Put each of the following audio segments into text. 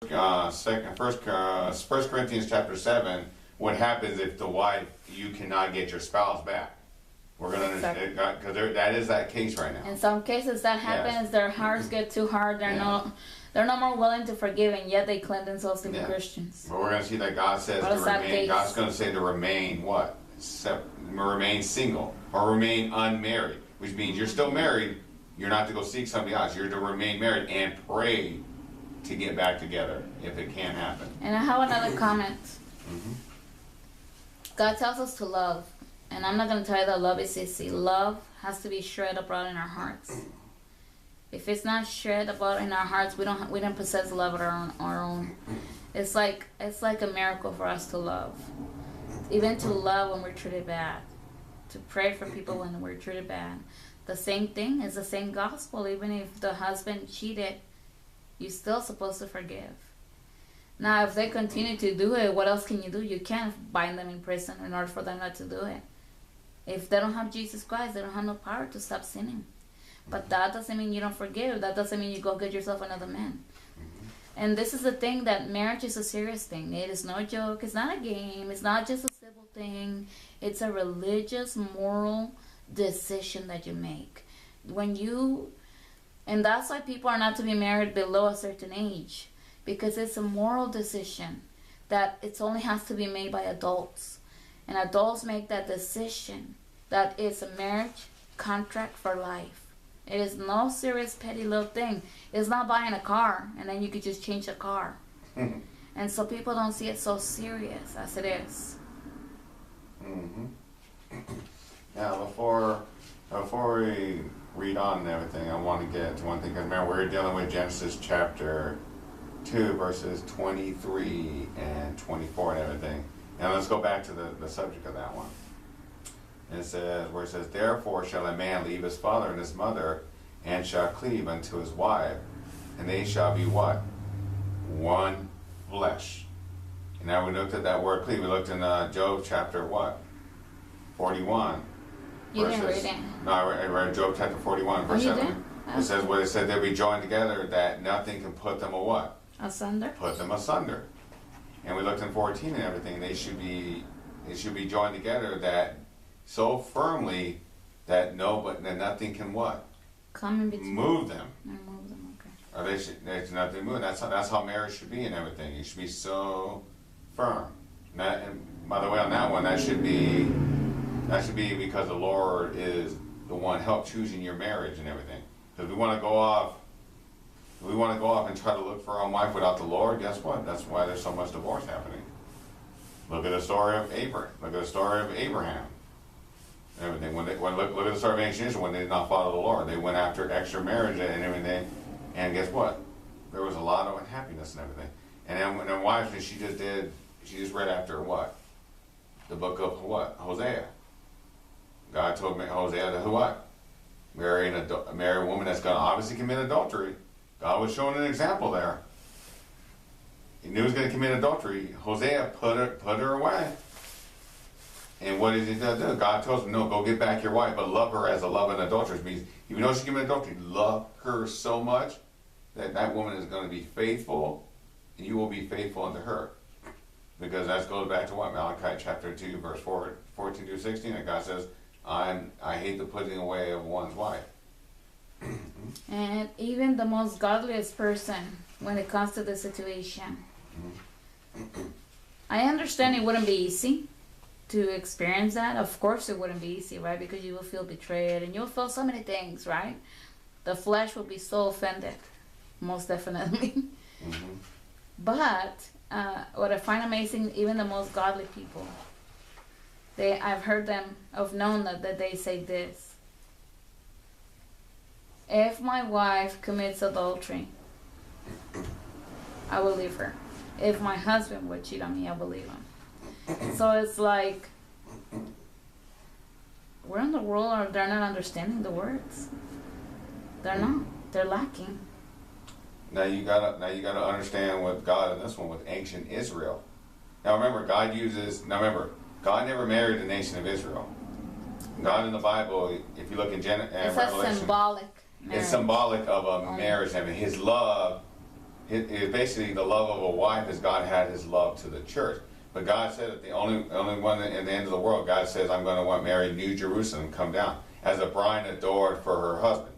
First Corinthians chapter 7, what happens if the wife, you cannot get your spouse back? We're going to understand, because that is that case right now. In some cases that happens, yes. Their hearts get too hard, they're no more willing to forgive, and yet they claim themselves to be Christians. But we're going to see that God says to remain, God's going to say to remain what? Remain single, or remain unmarried, which means you're still married, you're not to go seek somebody else, you're to remain married and pray to get back together if it can happen. And I have another comment. God tells us to love, and I'm not going to tell you that love is easy. Love has to be shred abroad in our hearts. If it's not shred abroad in our hearts, we don't possess love of our own. It's like a miracle for us to love, even to love when we're treated bad, to pray for people when we're treated bad. The same thing is the same gospel. Even if the husband cheated, you're still supposed to forgive. Now, if they continue to do it, what else can you do? You can't bind them in prison in order for them not to do it. If they don't have Jesus Christ, they don't have no power to stop sinning. But that doesn't mean you don't forgive. That doesn't mean you go get yourself another man. And this is the thing, that marriage is a serious thing. It is no joke. It's not a game. It's not just a civil thing. It's a religious, moral decision that you make. And that's why people are not to be married below a certain age, because it's a moral decision that it only has to be made by adults. And adults make that decision that it's a marriage contract for life. It is no serious petty little thing. It's not buying a car and then you could just change the car. And so people don't see it so serious as it is. Now, before we read on and everything, I want to get to one thing, because remember, we're dealing with Genesis chapter 2 verses 23 and 24 and everything. And let's go back to the subject of that one. And it says, therefore shall a man leave his father and his mother, and shall cleave unto his wife, and they shall be what? One flesh. And now we looked at that word cleave. We looked in Job chapter what? 41. You didn't read it. No, I read Job chapter 41, verse 7. It says, what it said, they'll be joined together, that nothing can put them a what? Asunder. Put them asunder. And we looked in 14 and everything. They should be joined together that so firmly that nothing can what? Come in between. Move them. Move them, okay. Or there's nothing moving. That's how marriage should be and everything. It should be so firm. And by the way, on that one, that should be because the Lord is the one help choosing your marriage and everything. Because we want to go off and try to look for our own wife without the Lord. Guess what? That's why there's so much divorce happening. Look at the story of Abraham. Look at the story of Abraham. Everything. Look at the story of ancient Israel when they did not follow the Lord. They went after extra marriage and everything. And guess what? There was a lot of unhappiness and everything. And then wives, she just read after what? The book of what? Hosea. God told Hosea to what? Marry a woman that's going to obviously commit adultery. God was showing an example there. He knew he was going to commit adultery. Hosea put her away. And what did he do? God tells him, no, go get back your wife, but love her as a love an adulteress. Means even though she committed adultery, love her so much that woman is going to be faithful, and you will be faithful unto her. Because that goes back to what? Malachi chapter 2, verse 14 through 16, and God says, I hate the putting away of one's wife. And even the most godliest person, when it comes to the situation, I understand it wouldn't be easy to experience that. Of course it wouldn't be easy, right? Because you will feel betrayed and you'll feel so many things, right? The flesh will be so offended, most definitely. But what I find amazing, even the most godly people, I've heard them, I've known that they say this: if my wife commits adultery, I will leave her. If my husband would cheat on me, I will leave him. So it's like, where in the world are they not understanding the words? They're not. They're lacking. Now you gotta understand with God in this one with ancient Israel. Now remember, God never married the nation of Israel. God in the Bible, if you look in Revelation, symbolic marriage. It's symbolic of a marriage. I mean, His love it basically the love of a wife as God had his love to the church. But God said that the only one in the end of the world, God says, I'm going to want Mary, New Jerusalem, come down as a bride adored for her husband.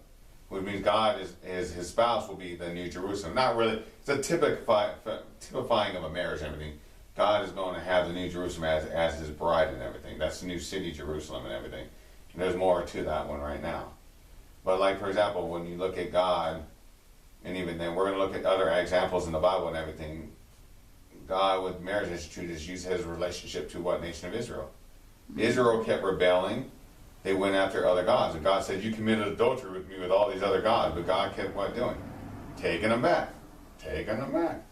Which means God is his spouse will be the New Jerusalem. Not really, it's a typifying of a marriage and everything. God is going to have the New Jerusalem as his bride and everything. That's the new city, Jerusalem, and everything. And there's more to that one right now. But like, for example, when you look at God, and even then, we're going to look at other examples in the Bible and everything. God, with marriage institute, is used his relationship to what nation of Israel? Israel kept rebelling. They went after other gods. And God said, you committed adultery with me with all these other gods. But God kept what doing? Taking them back. Taking them back.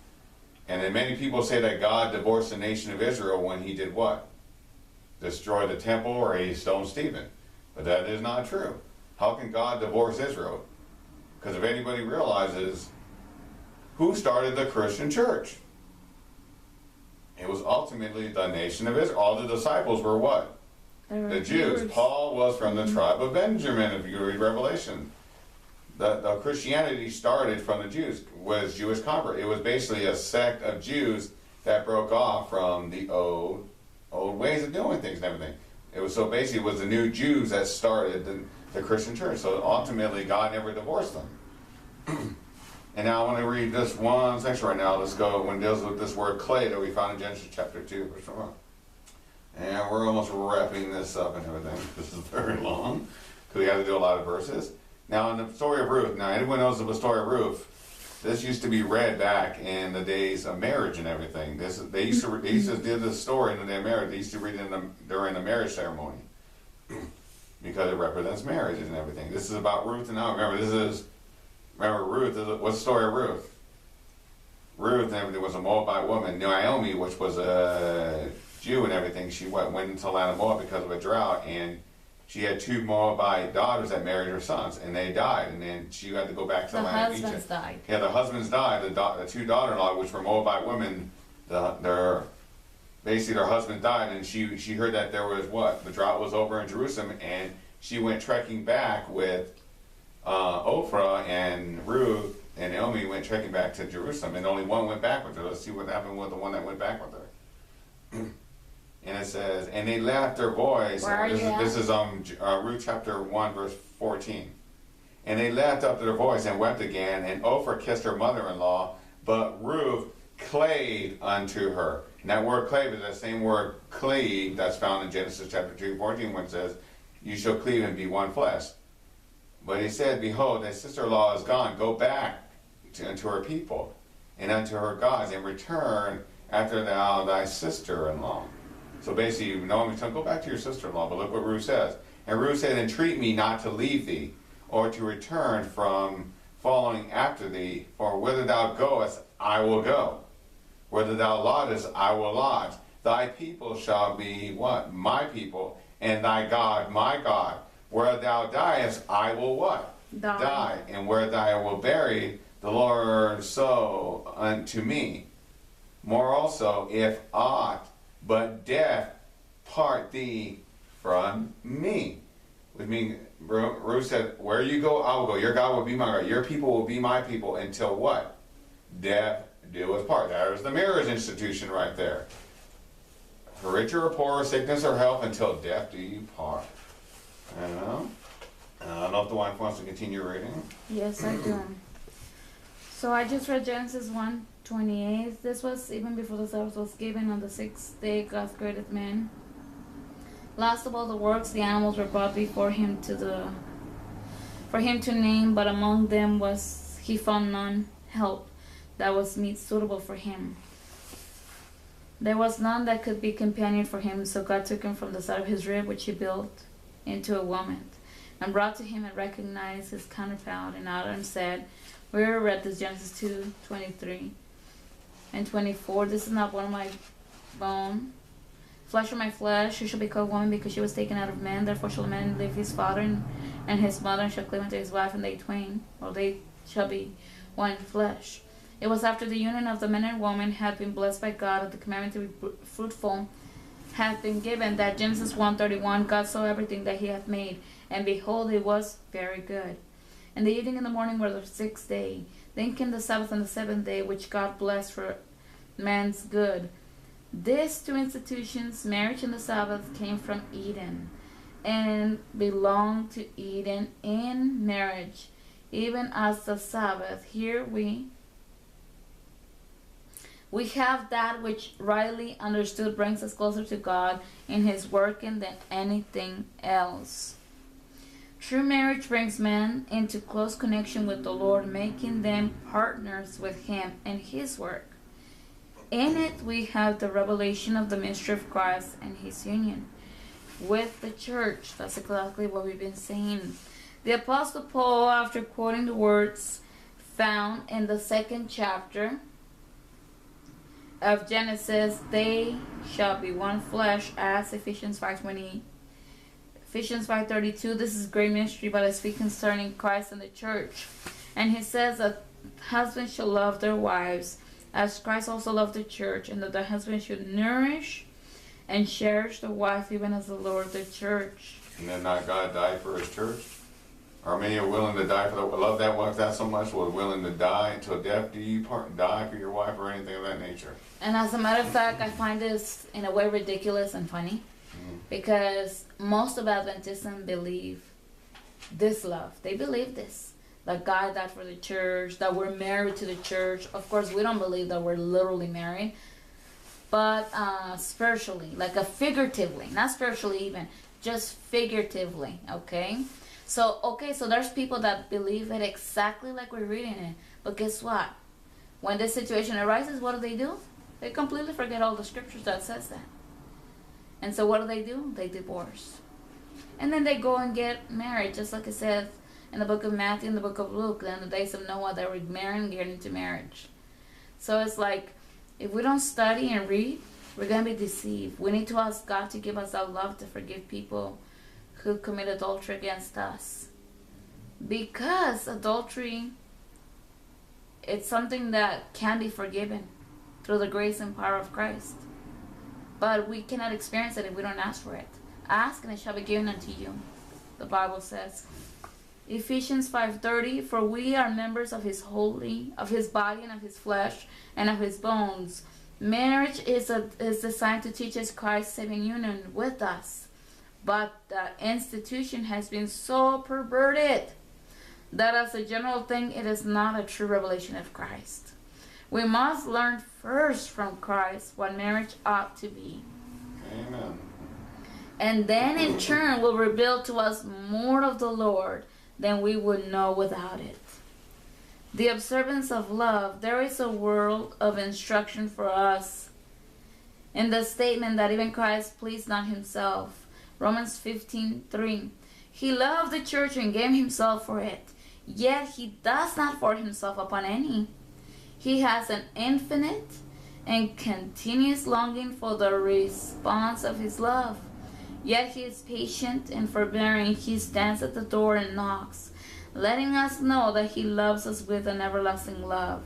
And then many people say that God divorced the nation of Israel when he did what? Destroy the temple or he stoned Stephen. But that is not true. How can God divorce Israel? Because if anybody realizes, who started the Christian church? It was ultimately the nation of Israel. All the disciples were what? The Jews. Paul was from the tribe of Benjamin, if you read Revelation. The Christianity started from the Jews, was Jewish convert. It was basically a sect of Jews that broke off from the old ways of doing things and everything. It was basically it was the new Jews that started the Christian church. So ultimately God never divorced them. And now I want to read this one section right now. Let's go when it deals with this word clay that we found in Genesis chapter 2, verse 1. And we're almost wrapping this up and everything. This is very long because we have to do a lot of verses. Now in the story of Ruth, now anyone knows of the story of Ruth, this used to be read back in the days of marriage and everything. They used to do this story in the day of marriage. They used to read it during the marriage ceremony because it represents marriage and everything. This is about Ruth, and now remember Ruth. What's the story of Ruth? Ruth and everything was a Moabite woman. Naomi, which was a Jew and everything, she went into the land of Moab because of a drought, and she had 2 Moabite daughters that married her sons, and they died, and then she had to go back to the land of Egypt. The husbands died. Yeah, the husbands died. The 2 daughter-in-law, which were Moabite women, basically their husband died, and she heard that there was what? The drought was over in Jerusalem, and she went trekking back with Ophrah, and Ruth and Naomi went trekking back to Jerusalem, and only one went back with her. Let's see what happened with the one that went back with her. And it says, and they left their voice. This is Ruth chapter 1, verse 14. And they left up their voice and wept again, and Ophrah kissed her mother-in-law, but Ruth clave unto her. And that word clave is the same word cleave that's found in Genesis chapter 2, 14, when it says, you shall cleave and be one flesh. But he said, behold, thy sister-in-law is gone. Go back unto her people and unto her gods, and return after thou thy sister-in-law. So basically, Naomi said, go back to your sister-in-law. But look what Ruth says. And Ruth said, entreat me not to leave thee, or to return from following after thee. For whither thou goest, I will go. Whither thou lodgest, I will lodge. Thy people shall be what? My people, and thy God, my God. Where thou diest, I will what? Die. And where thou wilt bury, the Lord so unto me. More also, if aught but death part thee from me. Which means, Ruth said, where you go, I will go. Your God will be my God. Your people will be my people until what? Death do us part. There's the marriage institution right there. For richer or poorer, sickness or health, until death do you part. I don't know. I don't know if the wife wants to continue reading. Yes, I do. So I just read Genesis 1:28. This was even before the Sabbath was given. On the 6th day, God created man. Last of all the works, the animals were brought before him for him to name, but among them he found none help that was meet suitable for him. There was none that could be companion for him, so God took him from the side of his rib, which he built into a woman, and brought to him and recognized his counterpart. And Adam said, we read this Genesis 2:23 and 24. This is not bone of my bone, flesh of my flesh. She shall be called woman, because she was taken out of man. Therefore shall a man leave his father and his mother, and shall cleave unto his wife, and they twain, or they shall be one flesh. It was after the union of the man and woman had been blessed by God, that the commandment to be fruitful hath been given, that Genesis 1:31, God saw everything that he hath made, and behold, it was very good. And the evening and the morning were the 6th day. thinking the Sabbath and the seventh day, which God blessed for man's good. These two institutions, marriage and the Sabbath, came from Eden and belong to Eden in marriage, even as the Sabbath. Here we have that which, rightly understood, brings us closer to God in His working than anything else. True marriage brings men into close connection with the Lord, making them partners with Him in His work. In it we have the revelation of the mystery of Christ and His union with the church. That's exactly what we've been saying. The Apostle Paul, after quoting the words found in the 2nd chapter of Genesis, they shall be one flesh, as Ephesians 5:20, Ephesians 5:32, this is great mystery, but I speak concerning Christ and the church. And he says that husbands shall love their wives as Christ also loved the church, and that the husband should nourish and cherish the wife even as the Lord the church. And then not God died for His church? Are many are willing to die for the love that wife that so much, was willing to die until death do you part, die for your wife or anything of that nature? And as a matter of fact, I find this in a way ridiculous and funny, because most of Adventism believe this love. They believe this. That God died for the church, that we're married to the church. Of course, we don't believe that we're literally married, but spiritually, like figuratively, not spiritually even, just figuratively, okay? So there's people that believe it exactly like we're reading it, but guess what? When this situation arises, what do? They completely forget all the scriptures that says that. And so what do? They divorce. And then they go and get married, just like it says in the book of Matthew and the book of Luke. In the days of Noah, they were married and getting into marriage. So it's like, if we don't study and read, we're going to be deceived. We need to ask God to give us that love to forgive people who commit adultery against us. Because adultery, it's something that can be forgiven through the grace and power of Christ. But we cannot experience it if we don't ask for it. Ask and it shall be given unto you, the Bible says. Ephesians 5:30, for we are members of His body and of His flesh and of His bones. Marriage is designed to teach us Christ's saving union with us. But the institution has been so perverted that as a general thing, it is not a true revelation of Christ. We must learn first from Christ what marriage ought to be. Amen. And then in turn will reveal to us more of the Lord than we would know without it. The observance of love, there is a world of instruction for us in the statement that even Christ pleased not Himself. Romans 15:3. He loved the church and gave Himself for it. Yet He does not force Himself upon any. He has an infinite and continuous longing for the response of His love. Yet He is patient and forbearing. He stands at the door and knocks, letting us know that He loves us with an everlasting love.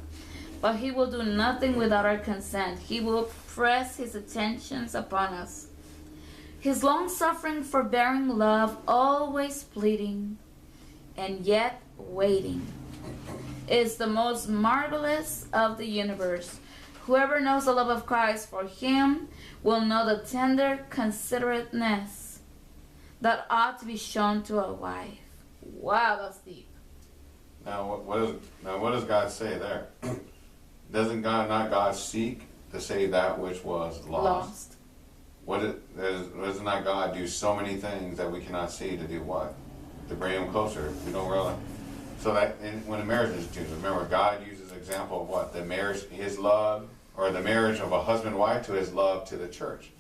But He will do nothing without our consent. He will press His attentions upon us. His long-suffering, forbearing love, always pleading and yet waiting, is the most marvelous of the universe. Whoever knows the love of Christ for him will know the tender considerateness that ought to be shown to a wife. Wow, that's deep. Now what does God say there? Doesn't God seek to save that which was lost? Doesn't not God do so many things that we cannot see to do what? To bring Him closer. We don't realize. So that when a marriage is due, remember God uses example of what? The marriage, His love, or the marriage of a husband and wife to His love to the church.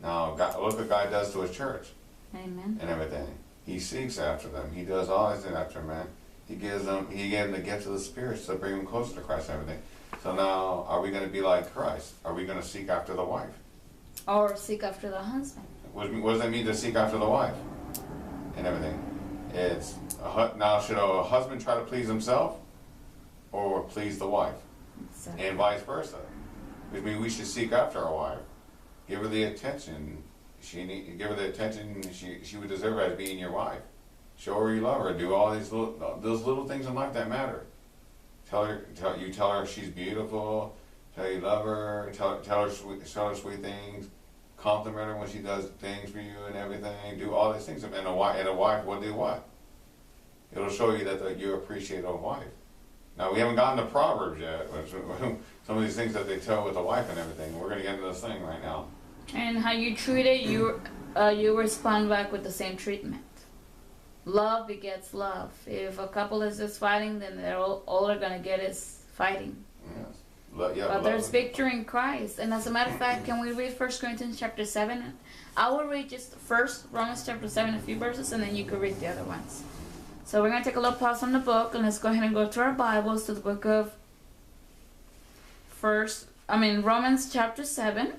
Now look what God does to His church. Amen. And everything. He seeks after them. He does all these things after man. He gave them the gift of the Spirit to bring them closer to Christ and everything. So now, are we going to be like Christ? Are we going to seek after the wife? Or seek after the husband. What does that mean to seek after the wife? And everything. It's now, should a husband try to please himself or please the wife? Exactly. And vice versa. Which means we should seek after our wife. Give her the attention. Give her the attention she would deserve as being your wife. Show her you love her. Do all those little things in life that matter. tell her she's beautiful, tell her you love her, tell her sweet things, compliment her when she does things for you and everything. Do all these things, and a wife will do what? It'll show you that you appreciate a wife. Now we haven't gotten to Proverbs yet, which, some of these things that they tell with the wife and everything. We're gonna get into this thing right now. And how you treat it, you respond back with the same treatment. Love begets love. If a couple is just fighting, then all they're gonna get is fighting. Yes. But there's victory in Christ. And as a matter of fact, can we read 1 Corinthians chapter 7? I will read just first Romans chapter 7, a few verses, and then you can read the other ones. So we're going to take a little pause on the book, and let's go ahead and go to our Bibles to the book of Romans chapter 7.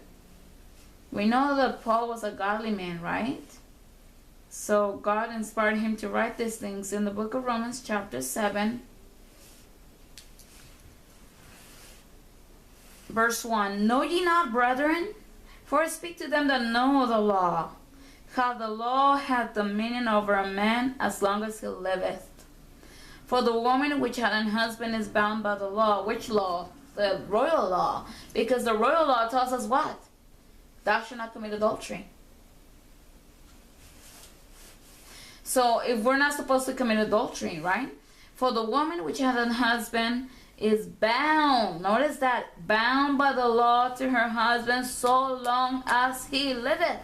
We know that Paul was a godly man, right? So God inspired him to write these things in the book of Romans chapter 7. Verse 1, Know ye not, brethren, for I speak to them that know the law, how the law hath dominion over a man as long as he liveth. For the woman which had an husband is bound by the law. Which law? The royal law. Because the royal law tells us what? Thou shalt not commit adultery. So if we're not supposed to commit adultery, right? For the woman which had an husband is bound, notice that, bound by the law to her husband so long as he liveth.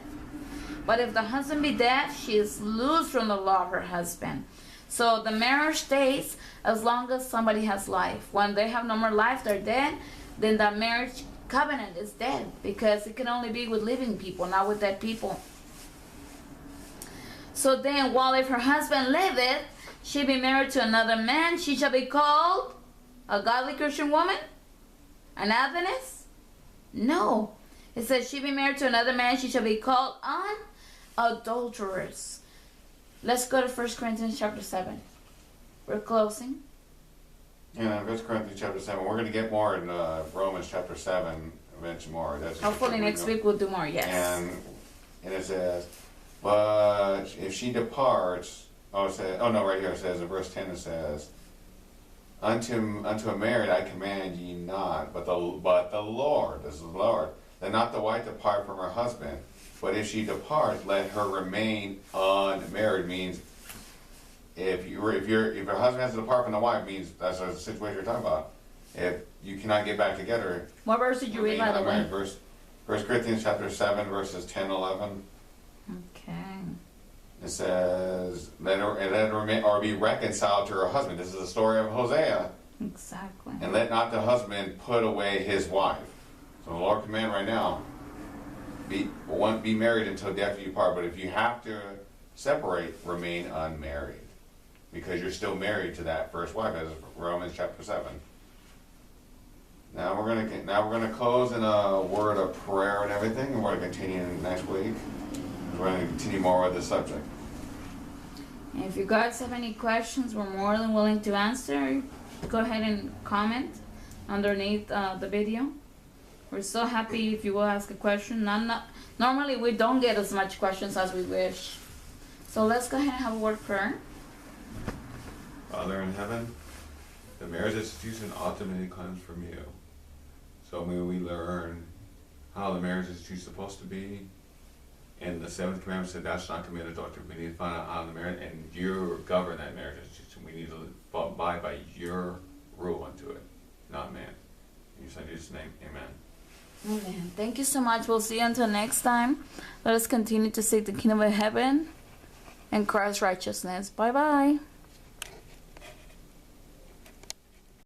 But if the husband be dead, she is loosed from the law of her husband. So the marriage stays as long as somebody has life. When they have no more life, they're dead, then that marriage covenant is dead, because it can only be with living people, not with dead people. So then, while if her husband liveth, she be married to another man, she shall be called a godly Christian woman? An Adventist? No. It says she be married to another man, she shall be called an adulteress. Let's go to 1 Corinthians chapter 7. We're closing. Yeah, 1 Corinthians chapter 7. We're going to get more in Romans chapter 7, eventually more. Hopefully next week we'll do more, yes. And it says, but if she departs, right here it says, in verse 10 it says, Unto a married I command ye not, but the Lord, this is the Lord, that not the wife depart from her husband, but if she depart, let her remain unmarried. Means if your husband has to depart from the wife, means that's the situation you're talking about. If you cannot get back together. What verse did you read, by the way? 1 Corinthians chapter 7, verses 10, 11. Okay. It says, let her remain, or be reconciled to her husband. This is the story of Hosea. Exactly. And let not the husband put away his wife. So the Lord command right now, be married until death do you part. But if you have to separate, remain unmarried, because you're still married to that first wife, as Romans chapter 7. Now we're gonna close in a word of prayer and everything, and we're gonna continue next week. We're going to continue more with this subject. And if you guys have any questions, we're more than willing to answer. Go ahead and comment underneath the video. We're so happy if you will ask a question. Normally we don't get as much questions as we wish. So let's go ahead and have a word of prayer. Father in heaven, the marriage institution ultimately comes from you. So may we learn how the marriage institution is supposed to be. And the seventh commandment said, thou shalt not commit adultery. We need to find out how the marriage, and you govern that marriage institution. We need to abide by your rule unto it, not man. In your son Jesus' name, amen. Amen. Thank you so much. We'll see you until next time. Let us continue to seek the kingdom of heaven and Christ's righteousness. Bye-bye.